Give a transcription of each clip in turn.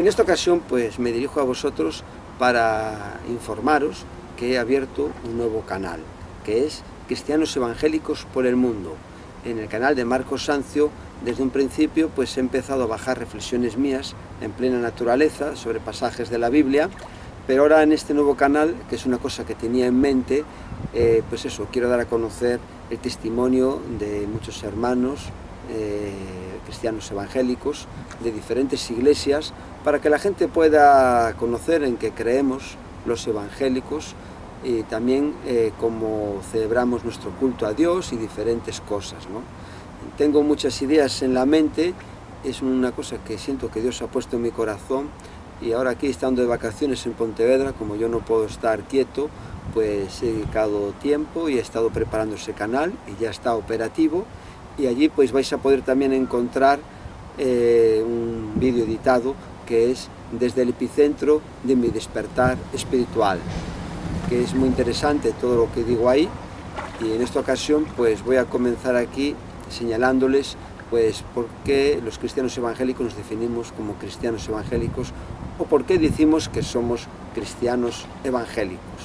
esta ocasión pues me dirijo a vosotros para informaros que he abierto un nuevo canal, que es Cristianos Evangélicos por el Mundo. En el canal de Marcos Sancio, desde un principio, pues he empezado a bajar reflexiones mías en plena naturaleza sobre pasajes de la Biblia, pero ahora en este nuevo canal, que es una cosa que tenía en mente, pues eso, quiero dar a conocer el testimonio de muchos hermanos cristianos evangélicos de diferentes iglesias, para que la gente pueda conocer en qué creemos los evangélicos y también cómo celebramos nuestro culto a Dios y diferentes cosas, ¿no? Tengo muchas ideas en la mente, es una cosa que siento que Dios ha puesto en mi corazón, y ahora aquí estando de vacaciones en Pontevedra, como yo no puedo estar quieto, pues he dedicado tiempo y he estado preparando ese canal y ya está operativo, y allí pues vais a poder también encontrar un vídeo editado que es Desde el epicentro de mi despertar espiritual, que es muy interesante todo lo que digo ahí, y en esta ocasión pues voy a comenzar aquí señalándoles pues por qué los cristianos evangélicos nos definimos como cristianos evangélicos, o por qué decimos que somos cristianos evangélicos.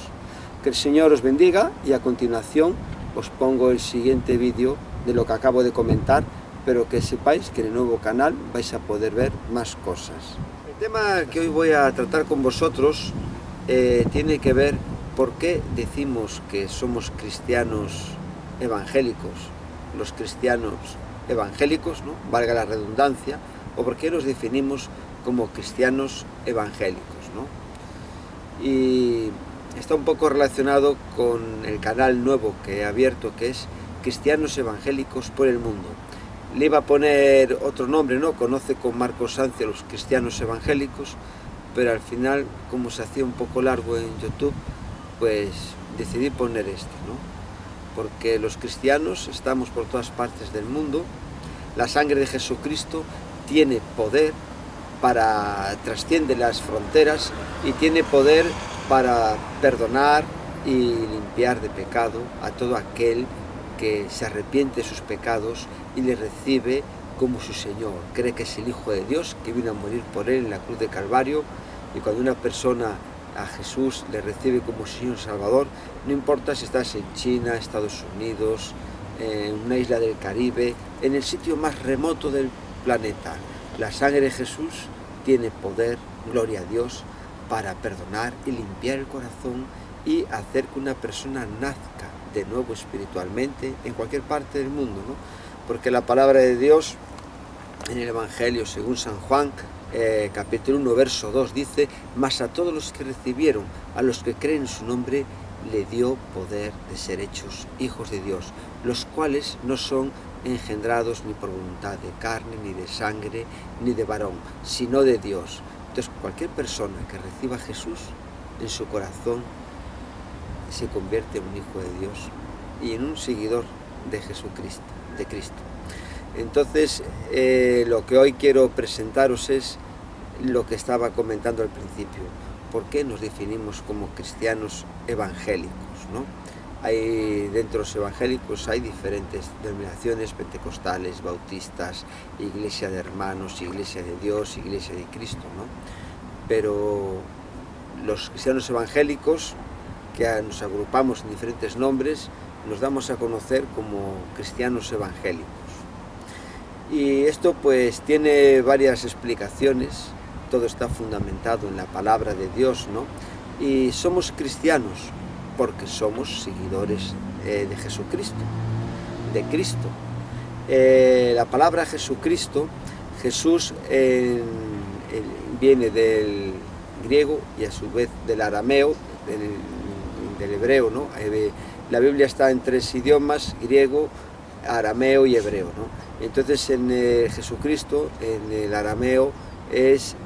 Que el Señor os bendiga, y a continuación os pongo el siguiente vídeo de lo que acabo de comentar, pero que sepáis que en el nuevo canal vais a poder ver más cosas. El tema que hoy voy a tratar con vosotros tiene que ver por qué decimos que somos cristianos evangélicos, los cristianos evangélicos, ¿no?, valga la redundancia, o por qué nos definimos como cristianos evangélicos, ¿no? Y está un poco relacionado con el canal nuevo que he abierto, que es Cristianos Evangélicos por el Mundo. Le iba a poner otro nombre, ¿no? Conoce con Marcos Sancio los cristianos evangélicos, pero al final, como se hacía un poco largo en YouTube, pues decidí poner este, ¿no? Porque los cristianos estamos por todas partes del mundo. La sangre de Jesucristo tiene poder trasciende las fronteras y tiene poder para perdonar y limpiar de pecado a todo aquel que se arrepiente de sus pecados y le recibe como su Señor, cree que es el Hijo de Dios, que vino a morir por él en la cruz de Calvario. Y cuando una persona a Jesús le recibe como Señor Salvador, no importa si estás en China, Estados Unidos, en una isla del Caribe, en el sitio más remoto del planeta, la sangre de Jesús tiene poder, gloria a Dios, para perdonar y limpiar el corazón y hacer que una persona nazca de nuevo espiritualmente en cualquier parte del mundo, ¿no? Porque la palabra de Dios en el Evangelio según San Juan, capítulo 1, verso 2, dice: mas a todos los que recibieron, a los que creen en su nombre, le dio poder de ser hechos hijos de Dios, los cuales no son engendrados ni por voluntad de carne, ni de sangre, ni de varón, sino de Dios. Entonces, cualquier persona que reciba a Jesús en su corazón se convierte en un hijo de Dios y en un seguidor de Jesucristo, de Cristo. Entonces, lo que hoy quiero presentaros es lo que estaba comentando al principio. ¿Por qué nos definimos como cristianos evangélicos, ¿no? Dentro de los evangélicos hay diferentes denominaciones: pentecostales, bautistas, iglesia de hermanos, iglesia de Dios, iglesia de Cristo, ¿no? Pero los cristianos evangélicos, que nos agrupamos en diferentes nombres, nos damos a conocer como cristianos evangélicos. Y esto pues tiene varias explicaciones, todo está fundamentado en la palabra de Dios, ¿no? Y somos cristianos porque somos seguidores de Jesucristo, de Cristo. La palabra Jesucristo, Jesús viene del griego y a su vez del arameo, del hebreo, ¿no? La Biblia está en 3 idiomas: griego, arameo y hebreo, ¿no? Entonces en Jesucristo, en el arameo, es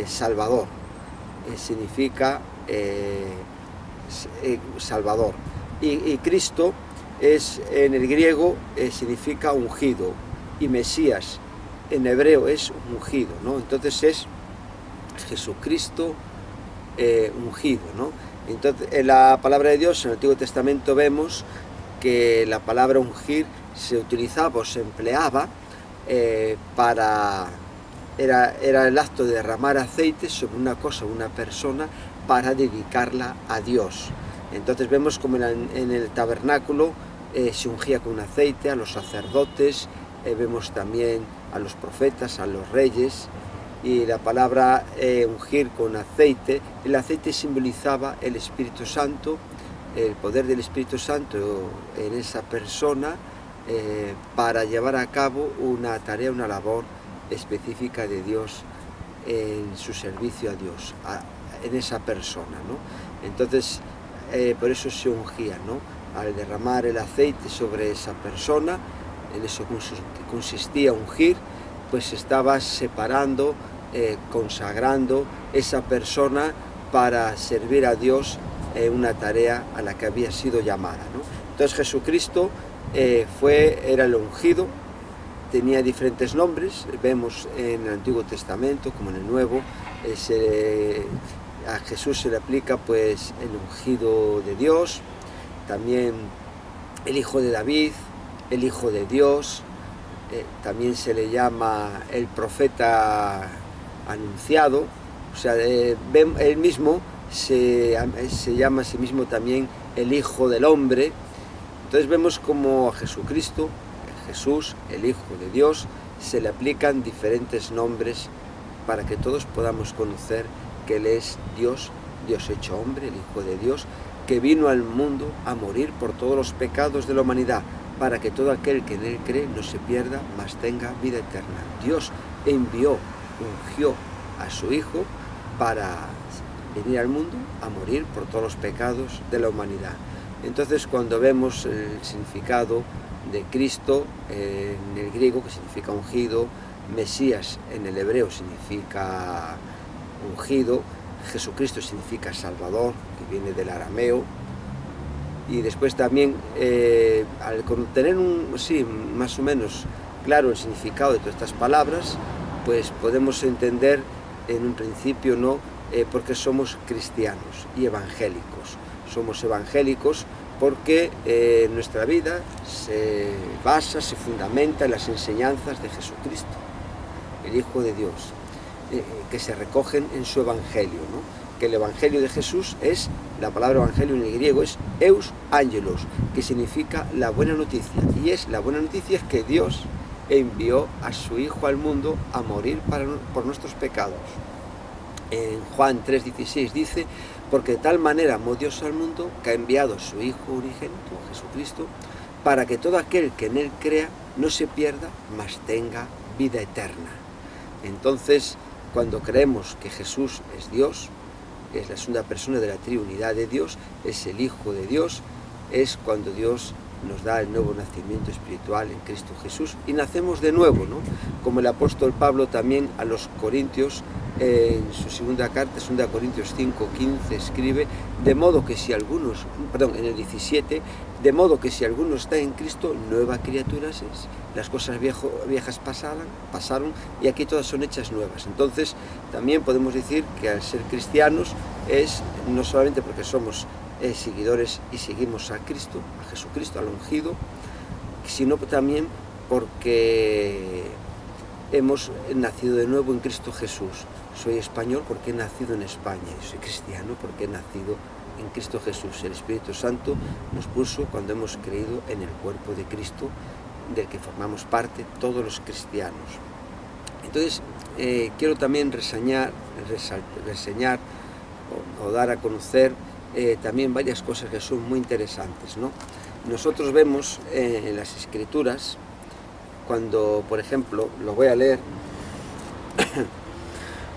Salvador, significa Salvador, y Cristo es en el griego, significa ungido, y Mesías en hebreo es ungido, ¿no? Entonces es Jesucristo ungido, ¿no? Entonces, en la palabra de Dios, en el Antiguo Testamento, vemos que la palabra ungir se utilizaba o se empleaba para era el acto de derramar aceite sobre una cosa, una persona, para dedicarla a Dios. Entonces vemos como en el tabernáculo se ungía con aceite a los sacerdotes, vemos también a los profetas, a los reyes, y la palabra ungir con aceite, el aceite simbolizaba el Espíritu Santo, el poder del Espíritu Santo en esa persona para llevar a cabo una tarea, una labor específica de Dios en su servicio a Dios, en esa persona, ¿no? Entonces, por eso se ungía, ¿no? Al derramar el aceite sobre esa persona, en eso consistía ungir, pues estaba separando, consagrando esa persona para servir a Dios en una tarea a la que había sido llamada, ¿no? Entonces Jesucristo era el ungido, tenía diferentes nombres, vemos en el Antiguo Testamento como en el Nuevo, a Jesús se le aplica pues el ungido de Dios, también el Hijo de David, el Hijo de Dios, también se le llama el profeta anunciado, o sea, él mismo se llama a sí mismo también el Hijo del Hombre. Entonces vemos como a Jesucristo, Jesús, el Hijo de Dios, se le aplican diferentes nombres para que todos podamos conocer que Él es Dios, Dios hecho hombre, el Hijo de Dios, que vino al mundo a morir por todos los pecados de la humanidad, para que todo aquel que en Él cree no se pierda, mas tenga vida eterna. Dios ungió a su Hijo para venir al mundo a morir por todos los pecados de la humanidad. Entonces, cuando vemos el significado de Cristo en el griego, que significa ungido, Mesías en el hebreo significa ungido, Jesucristo significa Salvador, que viene del arameo, y después también, al tener más o menos claro el significado de todas estas palabras, pues podemos entender en un principio, ¿no?, porque somos cristianos y evangélicos. Somos evangélicos porque nuestra vida se basa, se fundamenta en las enseñanzas de Jesucristo, el Hijo de Dios, que se recogen en su Evangelio, ¿no? Que el Evangelio de Jesús es, la palabra Evangelio en el griego es Eus Angelos, que significa la buena noticia, y la buena noticia es que Dios envió a su Hijo al mundo a morir por nuestros pecados. En Juan 3:16 dice: porque de tal manera amó Dios al mundo que ha enviado a su Hijo unigénito, Jesucristo, para que todo aquel que en Él crea no se pierda, mas tenga vida eterna. Entonces, cuando creemos que Jesús es Dios, es la segunda persona de la triunidad de Dios, es el Hijo de Dios, es cuando Dios nos da el nuevo nacimiento espiritual en Cristo Jesús y nacemos de nuevo, ¿no? Como el apóstol Pablo también a los Corintios, en su segunda carta, 2 Corintios 5:15, escribe, de modo que si algunos, en el 17, de modo que si alguno está en Cristo, nueva criatura es. Las cosas viejas pasaron y aquí todas son hechas nuevas. Entonces, también podemos decir que al ser cristianos es no solamente porque somos seguidores y seguimos a Cristo, a Jesucristo, al ungido, sino también porque hemos nacido de nuevo en Cristo Jesús. Soy español porque he nacido en España, y soy cristiano porque he nacido en Cristo Jesús. El Espíritu Santo nos puso cuando hemos creído en el cuerpo de Cristo, del que formamos parte todos los cristianos. Entonces, quiero también reseñar o dar a conocer también varias cosas que son muy interesantes, ¿no? Nosotros vemos en las Escrituras, cuando, por ejemplo, lo voy a leer,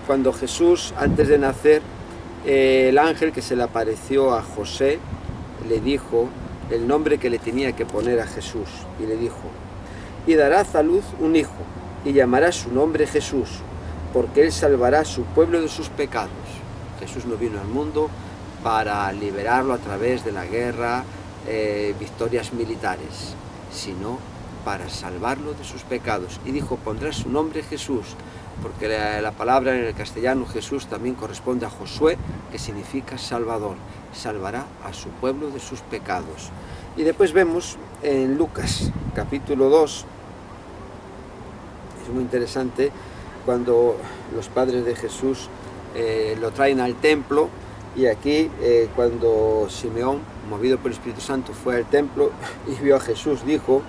cuando Jesús, antes de nacer, el ángel que se le apareció a José, le dijo el nombre que le tenía que poner a Jesús, y le dijo: y darás a luz un hijo, y llamarás su nombre Jesús, porque él salvará a su pueblo de sus pecados. Jesús no vino al mundo para liberarlo a través de la guerra, victorias militares, sino para salvarlo de sus pecados. Y dijo: pondrás su nombre Jesús, porque la palabra en el castellano Jesús también corresponde a Josué, que significa Salvador. Salvará a su pueblo de sus pecados. Y después vemos en Lucas capítulo 2, es muy interesante, cuando los padres de Jesús lo traen al templo, y aquí cuando Simeón, movido por el Espíritu Santo, fue al templo y vio a Jesús, dijo: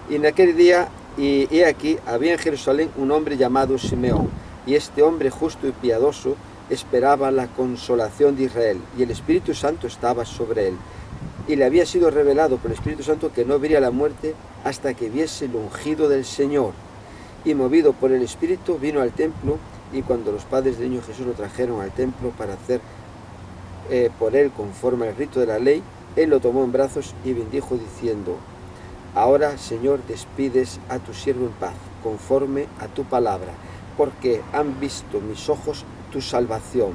y en aquel día, y he aquí, había en Jerusalén un hombre llamado Simeón, y este hombre justo y piadoso esperaba la consolación de Israel, y el Espíritu Santo estaba sobre él. Y le había sido revelado por el Espíritu Santo que no vería la muerte hasta que viese el ungido del Señor. Y movido por el Espíritu vino al templo, y cuando los padres del niño Jesús lo trajeron al templo para hacer por él conforme al rito de la ley, él lo tomó en brazos y bendijo diciendo: ahora, Señor, despides a tu siervo en paz, conforme a tu palabra, porque han visto mis ojos tu salvación,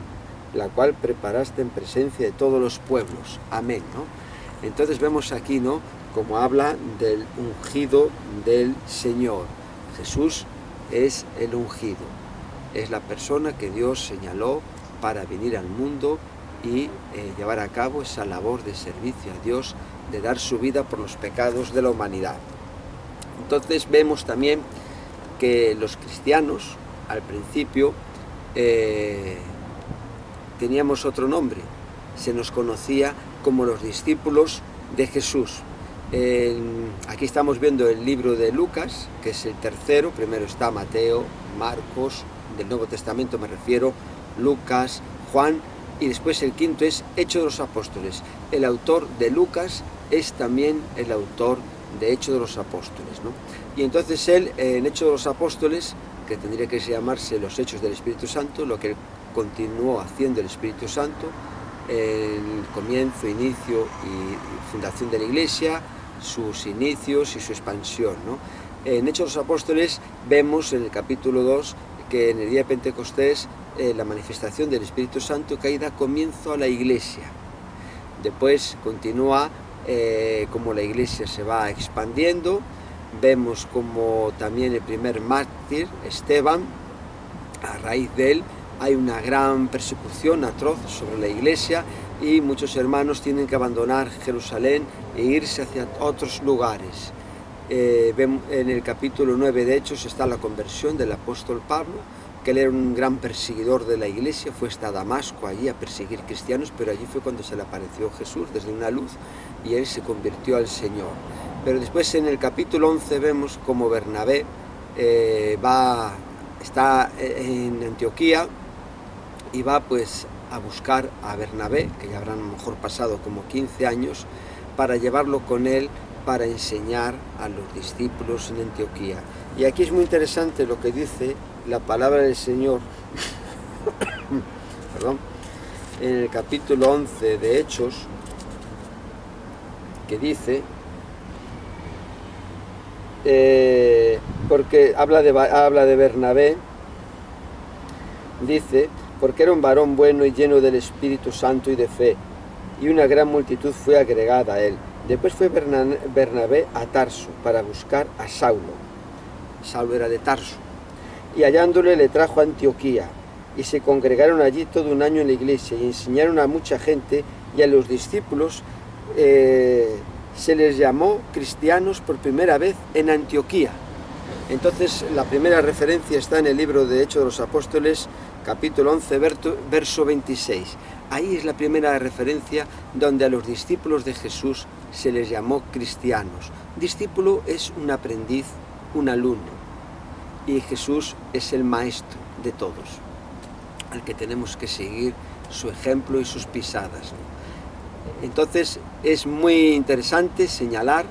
la cual preparaste en presencia de todos los pueblos. Amén, ¿no? Entonces vemos aquí, ¿no?, como habla del ungido del Señor. Jesús es el ungido, es la persona que Dios señaló para venir al mundo y llevar a cabo esa labor de servicio a Dios, de dar su vida por los pecados de la humanidad. Entonces vemos también que los cristianos, al principio, teníamos otro nombre, se nos conocía como los discípulos de Jesús. Aquí estamos viendo el libro de Lucas, que es el tercero. Primero está Mateo, Marcos, del Nuevo Testamento me refiero, Lucas, Juan, y después el quinto es Hechos de los Apóstoles. El autor de Lucas es también el autor de Hechos de los Apóstoles, ¿no? Y entonces él, en Hechos de los Apóstoles, que tendría que llamarse los Hechos del Espíritu Santo, lo que él continuó haciendo el Espíritu Santo, el comienzo, inicio y fundación de la Iglesia, sus inicios y su expansión, ¿no? En Hechos de los Apóstoles vemos en el capítulo 2 que en el día de Pentecostés la manifestación del Espíritu Santo que ahí da comienzo a la Iglesia. Después continúa como la Iglesia se va expandiendo. Vemos como también el primer mártir, Esteban, a raíz de él hay una gran persecución atroz sobre la Iglesia y muchos hermanos tienen que abandonar Jerusalén e irse hacia otros lugares. En el capítulo 9 de Hechos está la conversión del apóstol Pablo, que él era un gran perseguidor de la Iglesia, fue hasta Damasco allí a perseguir cristianos, pero allí fue cuando se le apareció Jesús desde una luz y él se convirtió al Señor. Pero después en el capítulo 11 vemos como Bernabé está en Antioquía y va pues a buscar a Bernabé, que ya habrán a lo mejor pasado como 15 años, para llevarlo con él para enseñar a los discípulos en Antioquía. Y aquí es muy interesante lo que dice la palabra del Señor perdón, en el capítulo 11 de Hechos, que dice, porque habla de Bernabé, dice: porque era un varón bueno y lleno del Espíritu Santo y de fe, y una gran multitud fue agregada a él. Después fue Bernabé a Tarso para buscar a Saulo. Saulo era de Tarso. Y hallándole le trajo a Antioquía, y se congregaron allí todo un año en la iglesia, y enseñaron a mucha gente, y a los discípulos se les llamó cristianos por primera vez en Antioquía. Entonces la primera referencia está en el libro de Hechos de los Apóstoles, capítulo 11, verso 26. Ahí es la primera referencia donde a los discípulos de Jesús se les llamó cristianos. Discípulo es un aprendiz, un alumno, y Jesús es el maestro de todos, al que tenemos que seguir su ejemplo y sus pisadas. Entonces es muy interesante señalar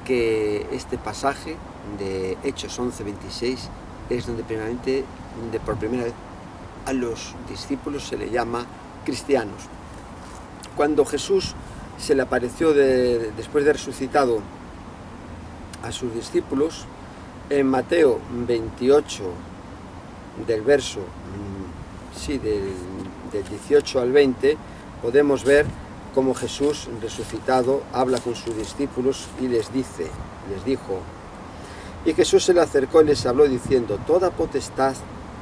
que este pasaje de Hechos 11:26 es donde por primera vez a los discípulos se le llama cristianos. Cuando Jesús se le apareció después de resucitado a sus discípulos, en Mateo 28, del verso del 18 al 20, podemos ver cómo Jesús resucitado habla con sus discípulos y les dijo: y Jesús se le acercó y les habló diciendo: toda potestad,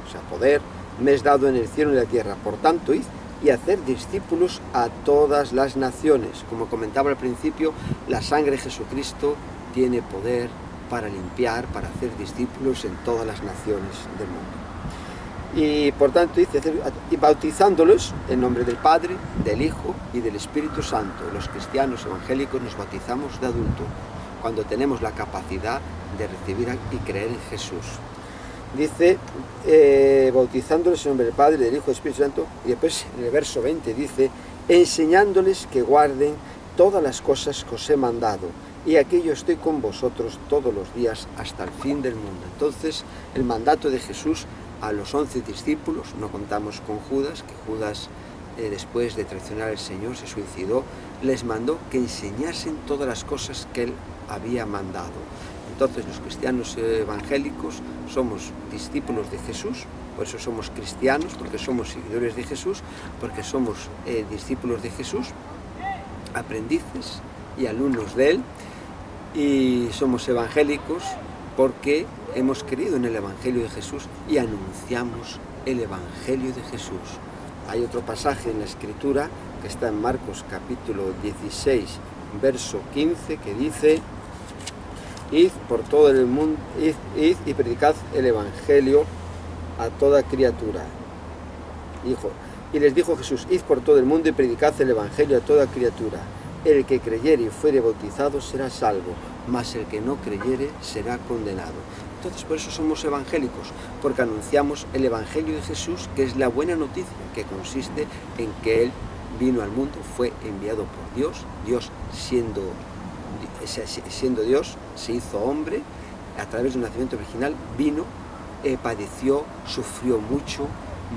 o sea, poder, me es dado en el cielo y en la tierra, por tanto id y hacer discípulos a todas las naciones. Como comentaba al principio, la sangre de Jesucristo tiene poder para limpiar, para hacer discípulos en todas las naciones del mundo. Y por tanto dice, y bautizándolos en nombre del Padre, del Hijo y del Espíritu Santo. Los cristianos evangélicos nos bautizamos de adulto, cuando tenemos la capacidad de recibir y creer en Jesús. Dice, bautizándoles en nombre del Padre, del Hijo y del Espíritu Santo, y después en el verso 20 dice, enseñándoles que guarden todas las cosas que os he mandado, y aquí yo estoy con vosotros todos los días hasta el fin del mundo. Entonces, el mandato de Jesús a los 11 discípulos, no contamos con Judas, que Judas después de traicionar al Señor se suicidó, les mandó que enseñasen todas las cosas que Él había mandado. Entonces los cristianos evangélicos somos discípulos de Jesús, por eso somos cristianos, porque somos seguidores de Jesús, porque somos discípulos de Jesús, aprendices y alumnos de Él, y somos evangélicos porque hemos creído en el Evangelio de Jesús y anunciamos el Evangelio de Jesús. Hay otro pasaje en la Escritura que está en Marcos capítulo 16, verso 15, que dice, id por todo el mundo, id y predicad el Evangelio a toda criatura. Y les dijo Jesús, id por todo el mundo y predicad el Evangelio a toda criatura. El que creyere y fuere bautizado será salvo, mas el que no creyere será condenado. Entonces por eso somos evangélicos, porque anunciamos el Evangelio de Jesús, que es la buena noticia, que consiste en que Él vino al mundo, fue enviado por Dios, Dios siendo Dios, se hizo hombre, a través de un nacimiento virginal, vino, padeció, sufrió mucho,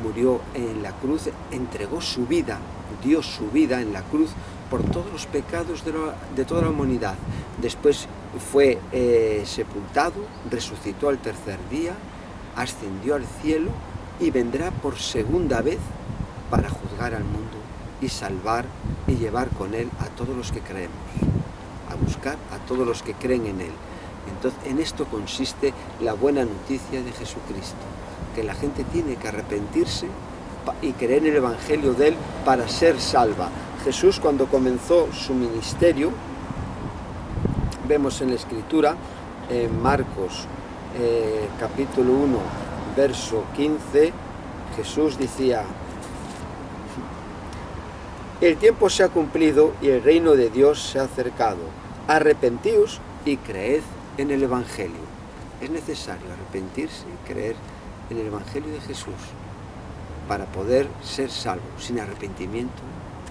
murió en la cruz, entregó su vida, dio su vida en la cruz por todos los pecados de toda la humanidad. Después fue sepultado, resucitó al tercer día, ascendió al cielo y vendrá por segunda vez para juzgar al mundo y salvar y llevar con Él a todos los que creemos, a buscar a todos los que creen en Él. Entonces, en esto consiste la buena noticia de Jesucristo, que la gente tiene que arrepentirse y creer en el Evangelio de Él para ser salva. Jesús, cuando comenzó su ministerio, vemos en la Escritura, en Marcos capítulo 1, verso 15, Jesús decía, el tiempo se ha cumplido y el reino de Dios se ha acercado. Arrepentíos y creed en el Evangelio. Es necesario arrepentirse y creer en el Evangelio de Jesús para poder ser salvo. Sin arrepentimiento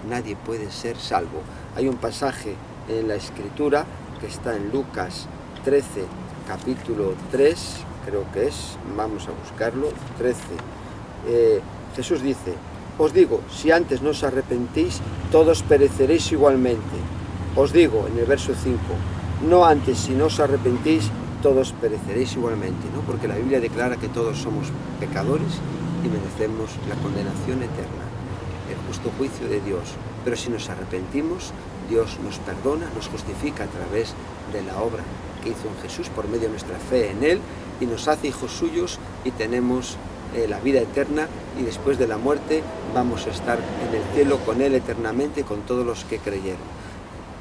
nadie puede ser salvo. Hay un pasaje en la Escritura que está en Lucas 13, capítulo 3, creo que es, vamos a buscarlo, 13. Jesús dice, os digo, si antes no os arrepentís, todos pereceréis igualmente. Os digo, en el verso 5, no antes, si no os arrepentís, todos pereceréis igualmente, ¿no? Porque la Biblia declara que todos somos pecadores y merecemos la condenación eterna, el justo juicio de Dios. Pero si nos arrepentimos, Dios nos perdona, nos justifica a través de la obra que hizo en Jesús por medio de nuestra fe en Él, y nos hace hijos suyos y tenemos la vida eterna, y después de la muerte vamos a estar en el cielo con Él eternamente, con todos los que creyeron.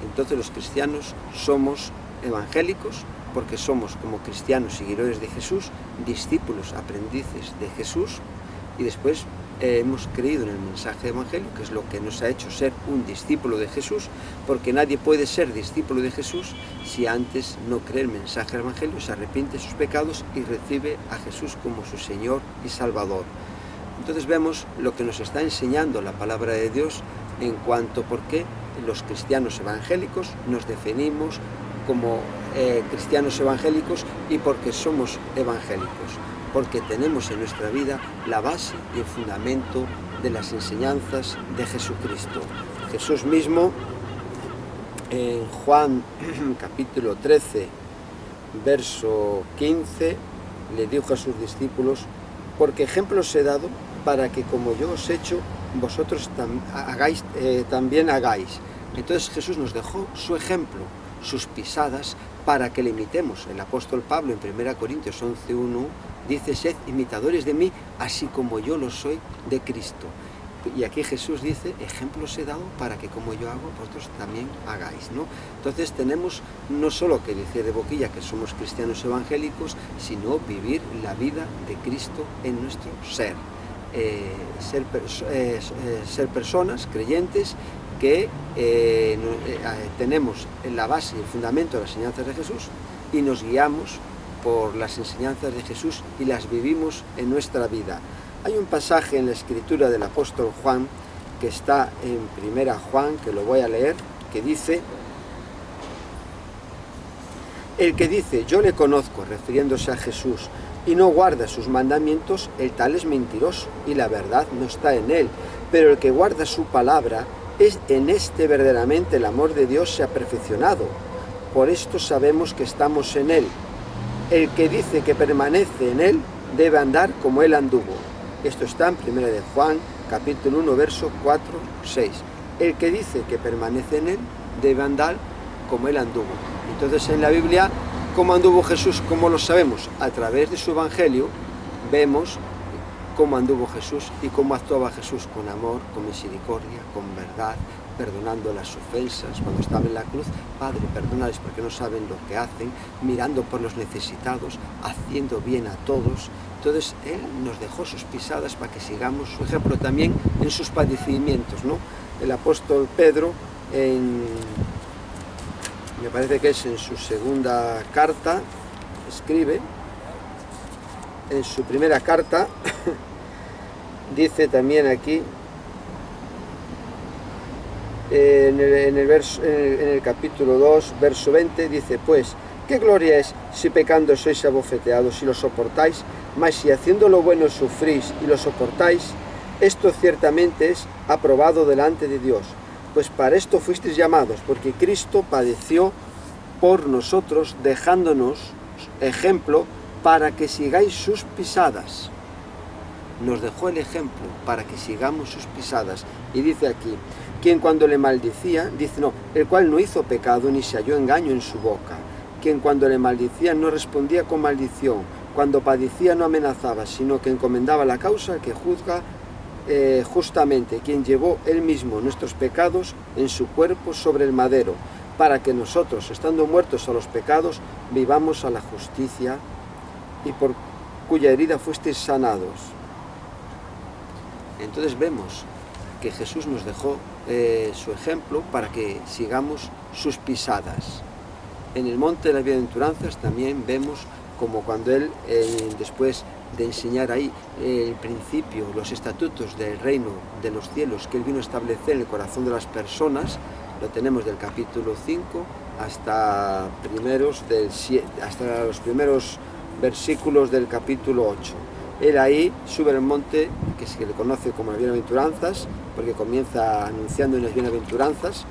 Entonces los cristianos somos evangélicos porque somos, como cristianos seguidores de Jesús, discípulos, aprendices de Jesús, y después hemos creído en el mensaje del Evangelio, que es lo que nos ha hecho ser un discípulo de Jesús, porque nadie puede ser discípulo de Jesús si antes no cree el mensaje del Evangelio, se arrepiente de sus pecados y recibe a Jesús como su Señor y Salvador. Entonces vemos lo que nos está enseñando la palabra de Dios en cuanto a por qué los cristianos evangélicos nos definimos como cristianos evangélicos, y porque somos evangélicos, porque tenemos en nuestra vida la base y el fundamento de las enseñanzas de Jesucristo. Jesús mismo, en Juan capítulo 13, verso 15, le dijo a sus discípulos, porque ejemplos he dado para que como yo os he hecho, vosotros también hagáis. Entonces Jesús nos dejó su ejemplo, sus pisadas, para que le imitemos. El apóstol Pablo en 1 Corintios 11:1 dice, sed imitadores de mí, así como yo lo soy de Cristo. Y aquí Jesús dice, ejemplos he dado para que como yo hago, vosotros también hagáis, ¿no? Entonces tenemos no solo que decir de boquilla que somos cristianos evangélicos, sino vivir la vida de Cristo en nuestro ser. Ser personas creyentes que tenemos en la base y el fundamento de las enseñanzas de Jesús y nos guiamos por las enseñanzas de Jesús y las vivimos en nuestra vida. Hay un pasaje en la escritura del apóstol Juan que está en 1 Juan, que lo voy a leer, que dice: el que dice yo le conozco, refiriéndose a Jesús, y no guarda sus mandamientos, el tal es mentiroso, y la verdad no está en él. Pero el que guarda su palabra, es en este verdaderamente el amor de Dios se ha perfeccionado. Por esto sabemos que estamos en él. El que dice que permanece en él, debe andar como él anduvo. Esto está en 1 Juan, capítulo 1, verso 4, 6. El que dice que permanece en él, debe andar como él anduvo. Entonces en la Biblia, ¿cómo anduvo Jesús? ¿Cómo lo sabemos? A través de su evangelio vemos cómo anduvo Jesús y cómo actuaba Jesús con amor, con misericordia, con verdad, perdonando las ofensas. Cuando estaba en la cruz, Padre, perdónales porque no saben lo que hacen, mirando por los necesitados, haciendo bien a todos. Entonces Él nos dejó sus pisadas para que sigamos su ejemplo también en sus padecimientos, ¿no? El apóstol Pedro, me parece que es en su segunda carta, escribe, en su primera carta, dice también aquí, en el capítulo 2, verso 20, dice: pues, ¿qué gloria es si pecando sois abofeteados y lo soportáis? Mas si haciendo lo bueno sufrís y lo soportáis, esto ciertamente es aprobado delante de Dios. Pues para esto fuisteis llamados, porque Cristo padeció por nosotros, dejándonos ejemplo para que sigáis sus pisadas. Nos dejó el ejemplo para que sigamos sus pisadas. Y dice aquí, quien cuando le maldecía, dice no, el cual no hizo pecado ni se halló engaño en su boca. Quien cuando le maldecía no respondía con maldición, cuando padecía no amenazaba, sino que encomendaba la causa al que juzga justamente, quien llevó él mismo nuestros pecados en su cuerpo sobre el madero, para que nosotros, estando muertos a los pecados, vivamos a la justicia, y por cuya herida fuisteis sanados. Entonces vemos que Jesús nos dejó su ejemplo para que sigamos sus pisadas. En el monte de las bienaventuranzas también vemos como cuando Él, después de enseñar ahí el principio, los estatutos del reino de los cielos que Él vino a establecer en el corazón de las personas, lo tenemos del capítulo 5 hasta los primeros versículos del capítulo 8. Él ahí sube al monte que se le conoce como las bienaventuranzas, porque comienza anunciando unas bienaventuranzas.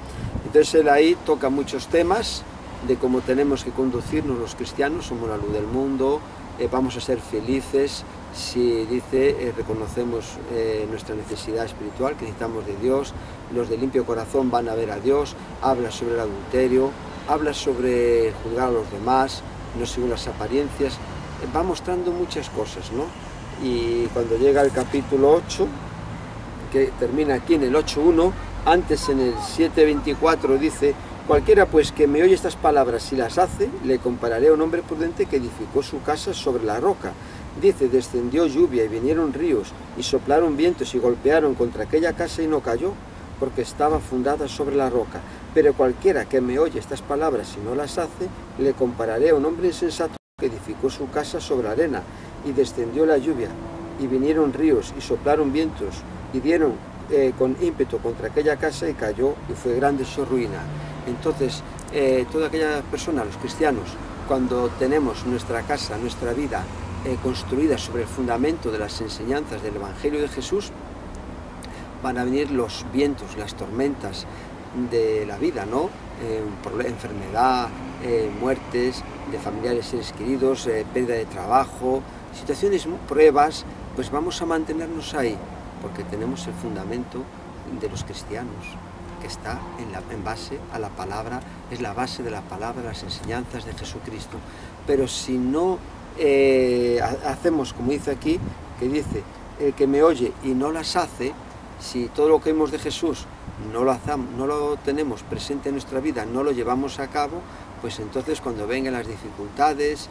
Entonces Él ahí toca muchos temas de cómo tenemos que conducirnos los cristianos, somos la luz del mundo, vamos a ser felices si, dice, reconocemos nuestra necesidad espiritual, que necesitamos de Dios, los de limpio corazón van a ver a Dios, habla sobre el adulterio, habla sobre juzgar a los demás, no según las apariencias, va mostrando muchas cosas, ¿no? Y cuando llega el capítulo 8, que termina aquí en el 8.1, antes en el 7.24 dice: cualquiera pues que me oye estas palabras y las hace, le compararé a un hombre prudente que edificó su casa sobre la roca. Dice: descendió lluvia y vinieron ríos y soplaron vientos y golpearon contra aquella casa y no cayó, porque estaba fundada sobre la roca. Pero cualquiera que me oye estas palabras y no las hace, le compararé a un hombre insensato que edificó su casa sobre arena, y descendió la lluvia y vinieron ríos y soplaron vientos y dieron con ímpetu contra aquella casa y cayó, y fue grande su ruina. Entonces, toda aquella persona, los cristianos, cuando tenemos nuestra casa, nuestra vida construida sobre el fundamento de las enseñanzas del Evangelio de Jesús, van a venir los vientos, las tormentas de la vida, ¿no? Enfermedad, muertes de familiares, seres queridos, pérdida de trabajo, situaciones, pruebas, pues vamos a mantenernos ahí, porque tenemos el fundamento de los cristianos, que está en base a la palabra, es la base de la palabra, las enseñanzas de Jesucristo. Pero si no hacemos como dice aquí, que dice, el que me oye y no las hace, Si todo lo que vemos de Jesús no lo tenemos presente en nuestra vida, no lo llevamos a cabo, pues entonces cuando vengan las dificultades,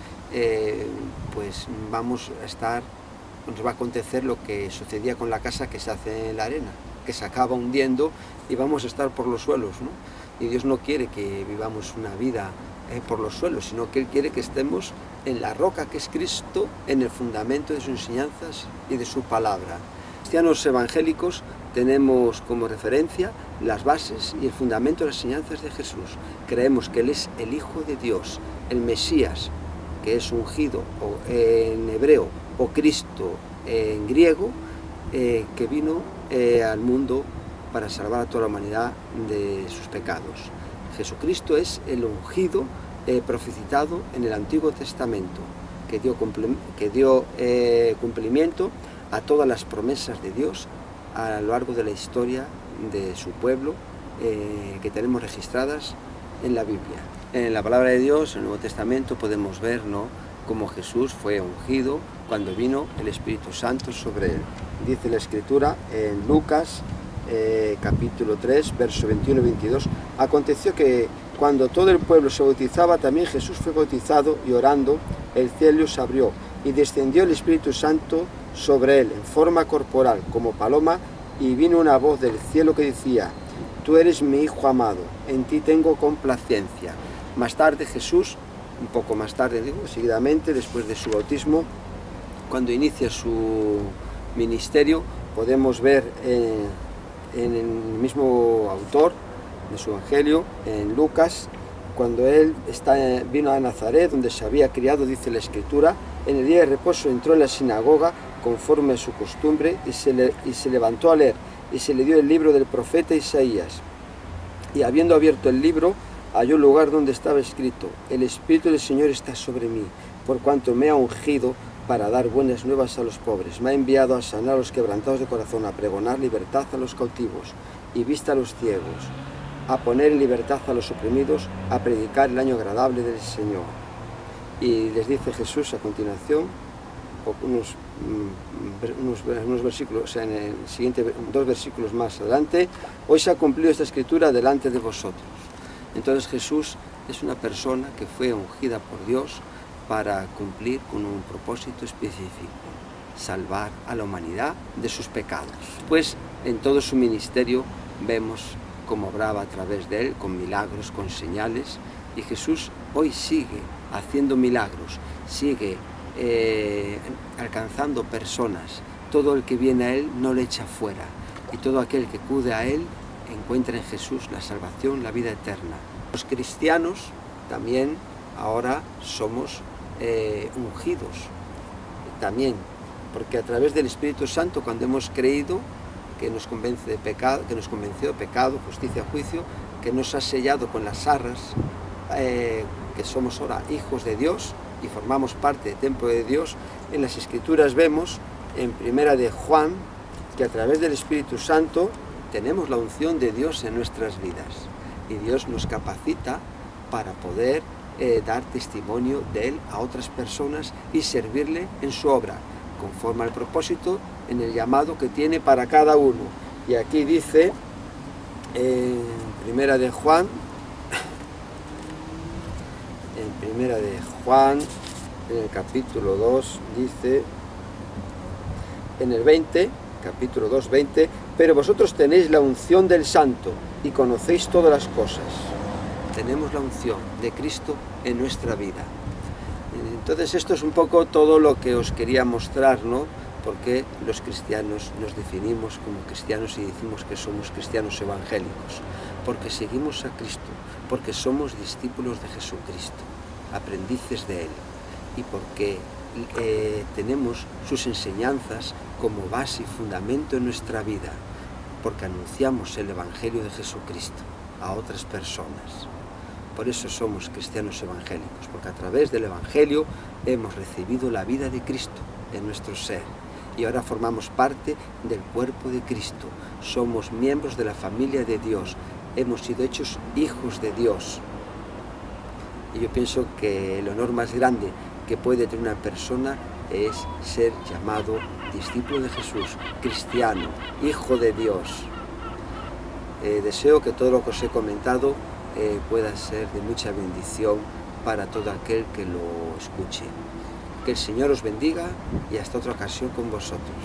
pues vamos a estar, nos va a acontecer lo que sucedía con la casa que se hace en la arena, que se acaba hundiendo y vamos a estar por los suelos, ¿no? Y Dios no quiere que vivamos una vida por los suelos, sino que Él quiere que estemos en la roca que es Cristo, en el fundamento de sus enseñanzas y de su palabra. Cristianos evangélicos tenemos como referencia las bases y el fundamento de las enseñanzas de Jesús. Creemos que Él es el Hijo de Dios, el Mesías, que es ungido en hebreo, o Cristo en griego, que vino al mundo para salvar a toda la humanidad de sus pecados. Jesucristo es el ungido profetizado en el Antiguo Testamento, que dio cumplimiento a todas las promesas de Dios a lo largo de la historia de su pueblo, que tenemos registradas en la Biblia. En la palabra de Dios, en el Nuevo Testamento, podemos ver, ¿no?, cómo Jesús fue ungido cuando vino el Espíritu Santo sobre él. Dice la Escritura en Lucas, capítulo 3, verso 21 y 22, aconteció que cuando todo el pueblo se bautizaba, también Jesús fue bautizado, y orando, el cielo se abrió, y descendió el Espíritu Santo sobre él, en forma corporal, como paloma, y vino una voz del cielo que decía: tú eres mi Hijo amado, en ti tengo complacencia. Más tarde Jesús, un poco más tarde, digo, seguidamente, después de su bautismo, cuando inicia su ministerio, podemos ver en el mismo autor de su Evangelio, en Lucas, cuando él vino a Nazaret, donde se había criado, dice la Escritura, en el día de reposo entró en la sinagoga conforme a su costumbre y se levantó a leer, y se le dio el libro del profeta Isaías. Y habiendo abierto el libro, halló el lugar donde estaba escrito: el Espíritu del Señor está sobre mí, por cuanto me ha ungido para dar buenas nuevas a los pobres. Me ha enviado a sanar a los quebrantados de corazón, a pregonar libertad a los cautivos y vista a los ciegos, a poner en libertad a los oprimidos, a predicar el año agradable del Señor. Y les dice Jesús a continuación, unos versículos, o sea, en el siguiente, 2 versículos más adelante: hoy se ha cumplido esta escritura delante de vosotros. Entonces Jesús es una persona que fue ungida por Dios para cumplir con un propósito específico: salvar a la humanidad de sus pecados. Pues en todo su ministerio vemos cómo obraba a través de él, con milagros, con señales, y Jesús hoy sigue haciendo milagros, sigue alcanzando personas. Todo el que viene a él no le echa fuera, y todo aquel que acude a él encuentra en Jesús la salvación, la vida eterna. Los cristianos también ahora somos ungidos, también, porque a través del Espíritu Santo, cuando hemos creído, que nos convence de pecado, que nos convenció de pecado, justicia, juicio, que nos ha sellado con las arras, que somos ahora hijos de Dios y formamos parte del templo de Dios. En las Escrituras vemos, en Primera de Juan, que a través del Espíritu Santo tenemos la unción de Dios en nuestras vidas, y Dios nos capacita para poder dar testimonio de Él a otras personas y servirle en su obra, conforme al propósito, en el llamado que tiene para cada uno. Y aquí dice, en Primera de Juan, en el capítulo 2, dice, en el 20, capítulo 2, 20, pero vosotros tenéis la unción del Santo y conocéis todas las cosas. Tenemos la unción de Cristo en nuestra vida. Entonces esto es un poco todo lo que os quería mostrar, ¿no? Porque los cristianos nos definimos como cristianos y decimos que somos cristianos evangélicos, porque seguimos a Cristo, porque somos discípulos de Jesucristo, aprendices de Él, y porque tenemos sus enseñanzas como base y fundamento en nuestra vida, porque anunciamos el Evangelio de Jesucristo a otras personas. Por eso somos cristianos evangélicos, porque a través del Evangelio hemos recibido la vida de Cristo en nuestro ser, y ahora formamos parte del cuerpo de Cristo, somos miembros de la familia de Dios, hemos sido hechos hijos de Dios. Y yo pienso que el honor más grande que puede tener una persona es ser llamado discípulo de Jesús, cristiano, hijo de Dios. Deseo que todo lo que os he comentado pueda ser de mucha bendición para todo aquel que lo escuche. Que el Señor os bendiga y hasta otra ocasión con vosotros.